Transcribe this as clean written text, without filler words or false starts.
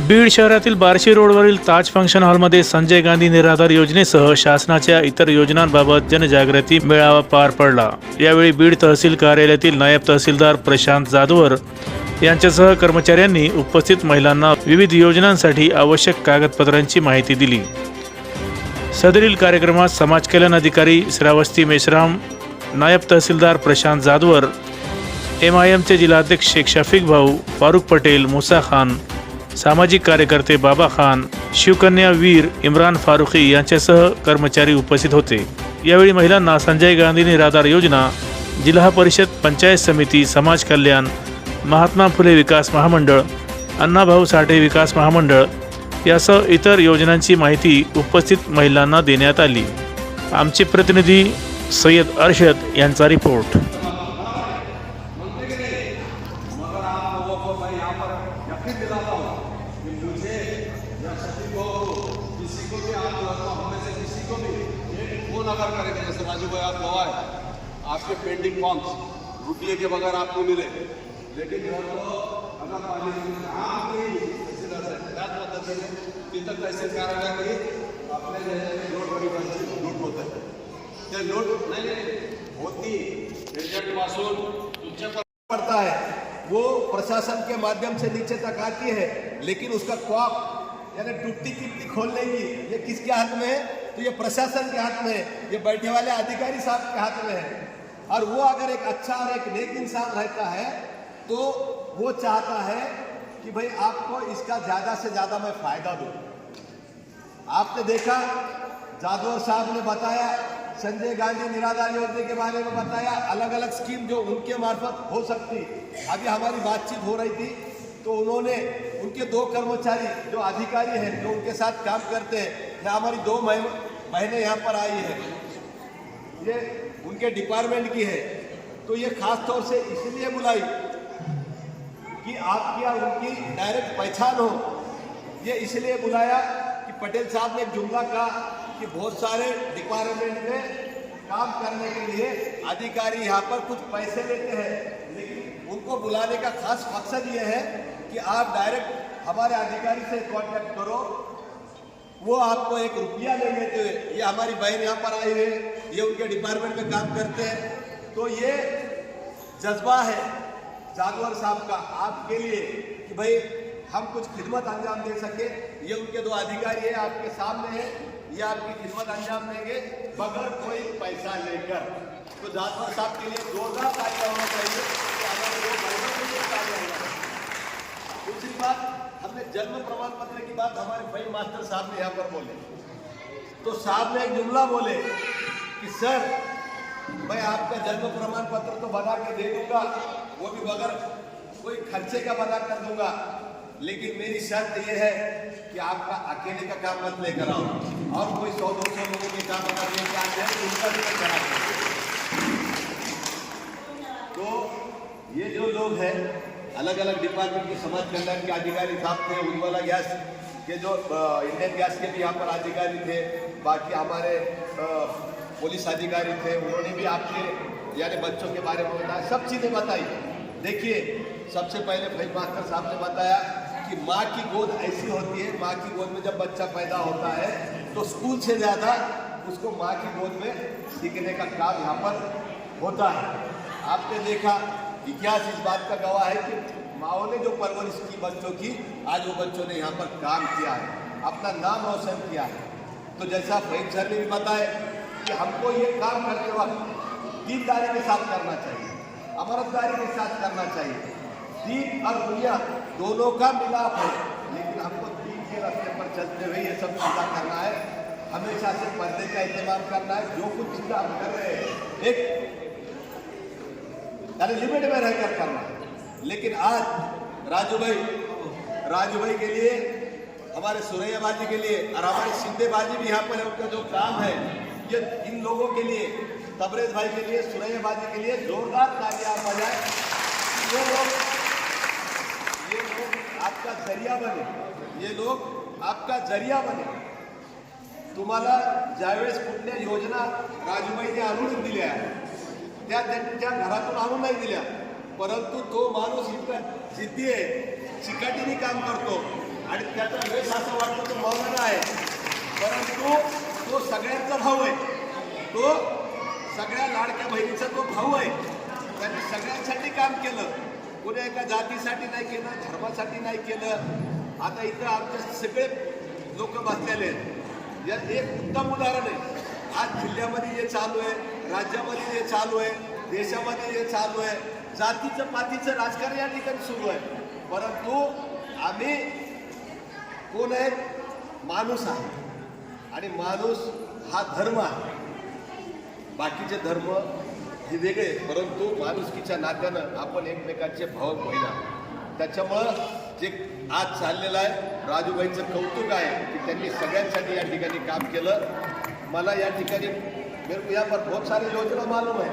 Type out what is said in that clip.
बीड शहरातील बार्शी रोडवरील ताज फंक्शन हॉलमध्ये संजय गांधी निराधार योजनेसह शासनाच्या इतर योजनांबाबत जनजागृती मेळावा पार पडला। यावेळी बीड तहसील कार्यालयातील नायब तहसीलदार प्रशांत जाधवर यांच्यासह कर्मचाऱ्यांनी उपस्थित महिलांना विविध योजनांसाठी आवश्यक कागदपत्रांची माहिती दिली। सदरील कार्यक्रमात समाज कल्याण अधिकारी श्रावस्ती मेश्राम, नायब तहसीलदार प्रशांत जाधवर, MIMचे जिल्हाध्यक्ष शेख शफीक भाऊ, फारुख पटेल, मुसा खान, सामाजिक कार्यकर्ते बाबा खान, शिवकन्या वीर इम्रान फारुखी यांच्यासह कर्मचारी उपस्थित होते। यावेळी महिलांना संजय गांधी निराधार योजना, जिल्हा परिषद, पंचायत समिती, समाज कल्याण, महात्मा फुले विकास महामंडळ, अण्णाभाऊ साठे विकास महामंडळ यासह इतर योजनांची माहिती उपस्थित महिलांना देण्यात आली। आमचे प्रतिनिधी सय्यद अरशद यांचा रिपोर्ट। अगर करेंगे जैसे राजू भाई आप गवाह है, आपके पेंडिंग फॉर्म्स रुपये के बगैर आपको मिले, लेकिन अगर तिथं तहसील कार्यालयामध्ये आपल्या लूट होत आहे, ते लूट नाही होती एजंट पासून तुमच्या पड़ता है, वो प्रशासन के माध्यम से नीचे तक आती है, लेकिन उसका ख्वाब यानी टूटती कितनी खोल लेंगी ये किसके हाथ में है? तो ये प्रशासन के हाथ में है, ये बैठे वाले अधिकारी साहब के हाथ में है। और वो अगर एक अच्छा और एक नेक इंसान रहता है तो वो चाहता है कि भाई आपको इसका ज़्यादा से ज़्यादा मैं फायदा दूँ। आपने देखा जादवर साहब ने बताया, संजय गांधी निराधार योजना के बारे में बताया, अलग अलग स्कीम जो उनके मार्फत हो सकती। अभी हमारी बातचीत हो रही थी तो उन्होंने उनके 2 कर्मचारी जो अधिकारी हैं जो उनके साथ काम करते हैं, या हमारी 2 बहनें यहाँ पर आई हैं, ये उनके डिपार्टमेंट की है, तो ये खास तौर से इसलिए बुलाई कि आपकी या उनकी डायरेक्ट पहचान हो। ये इसलिए बुलाया कि पटेल साहब ने एक जुमला कहा कि बहुत सारे डिपार्टमेंट में काम करने के लिए अधिकारी यहाँ पर कुछ पैसे लेते हैं, लेकिन उनको बुलाने का खास मकसद ये है कि आप डायरेक्ट हमारे अधिकारी से कांटेक्ट करो, वो आपको 1 रुपया ले लेते हुए। ये हमारी बहन यहाँ पर आई है, ये उनके डिपार्टमेंट में काम करते हैं, तो ये जज्बा है जादवर साहब का आपके लिए कि भाई हम कुछ खिदमत अंजाम दे सके। ये उनके 2 अधिकारी है आपके सामने है, ये आपकी खिदमत अंजाम देंगे बगैर कोई पैसा लेकर। तो जादवर साहब के लिए जोरदार तालियां होना चाहिए। दूसरी बात, हमने जन्म प्रमाण पत्र की बात हमारे भाई मास्टर साहब ने यहाँ पर बोले, तो साहब ने एक जुमला बोले कि सर मैं आपका जन्म प्रमाण पत्र तो बना के दे दूंगा, वो भी बगैर कोई खर्चे का बना कर दूंगा, लेकिन मेरी शर्त ये है कि आपका अकेले का काम मत लेकर आओ, और कोई 100-200 लोगों के काम अगर लेकर आते हैं तो उनका भी करा। तो ये जो लोग हैं अलग अलग डिपार्टमेंट के समाज कल्याण के अधिकारी साहब थे, उज्ज्वला गैस के जो इंडियन गैस के भी यहाँ पर अधिकारी थे, बाकी हमारे पुलिस अधिकारी थे, उन्होंने भी आपके यानी बच्चों के बारे में बताया, सब चीज़ें बताई। देखिए सबसे पहले भाई मास्टर साहब ने बताया कि माँ की गोद ऐसी होती है, माँ की गोद में जब बच्चा पैदा होता है तो स्कूल से ज़्यादा उसको माँ की गोद में सीखने का काम यहाँ पर होता है। आपने देखा इतिहास इस बात का गवाह है कि माओ ने जो परवरिश की बच्चों की, आज वो बच्चों ने यहाँ पर काम किया है, अपना नाम रोशन किया है। तो जैसा फहीम सर ने भी बताया कि हमको ये काम करते वक्त दीनदारी के साथ करना चाहिए, अमरदारी के साथ करना चाहिए। दीन और दुनिया दोनों का मिलाप है, लेकिन हमको दीन के रास्ते पर चलते हुए ये सब चीज़ा करना है। हमेशा से पर्दे का इस्तेमाल करना है। जो कुछ चीज़ा हम कर रहे हैं एक यानी लिमिट में रहकर करना है। लेकिन आज राजू भाई के लिए, हमारे सुरैयाबाजी के लिए और हमारे सिंधेबाजी भी यहाँ पर है, उनका जो काम है ये इन लोगों के लिए, तबरेज भाई के लिए, सुरैयाबाजी के लिए जोरदार तालियां बजाएं। ये लोग आपका जरिया बने, ये लोग आपका जरिया बने। तुम्हाला ज्यावेळेस कुठल्या योजना राजूबाईने आणून दिल्या त्या त्यांच्या घरातून आणून नाही दिल्या, परंतु तो माणूस इतका जिद्दी आहे, चिकाटीने काम करतो आणि त्याचा वेश असं वाटतं तो मौलाना आहे, परंतु तो सगळ्यांचा भाऊ आहे, तो सगळ्या लाडक्या बहिणीचा तो भाऊ आहे. त्यांनी सगळ्यांसाठी काम केलं, कोणी एका जातीसाठी नाही केलं, धर्मासाठी नाही केलं. आता इथं आमचे सगळे लोक बसलेले आहेत. या एक उत्तम उदाहरण आहे. आज जिल्ह्यामध्ये जे चालू आहे, राज्यामध्ये जे चालू आहे, देशामध्ये जे चालू आहे, जातीचं पातीचं राजकारण या ठिकाणी सुरू आहे. परंतु आम्ही कोण आहे? माणूस आहे, आणि माणूस हा धर्म आहे. बाकीचे धर्म हे वेगळे, परंतु माणुसकीच्या नात्यानं आपण एकमेकांचे भाऊ बहीण आहोत. त्याच्यामुळं जे आज चाललेलं आहे, राजूबाईंचं कौतुक आहे की त्यांनी सगळ्यांसाठी या ठिकाणी काम केलं. मला या ठिकाणी मेरे को यहाँ पर बहुत सारी योजना मालूम है.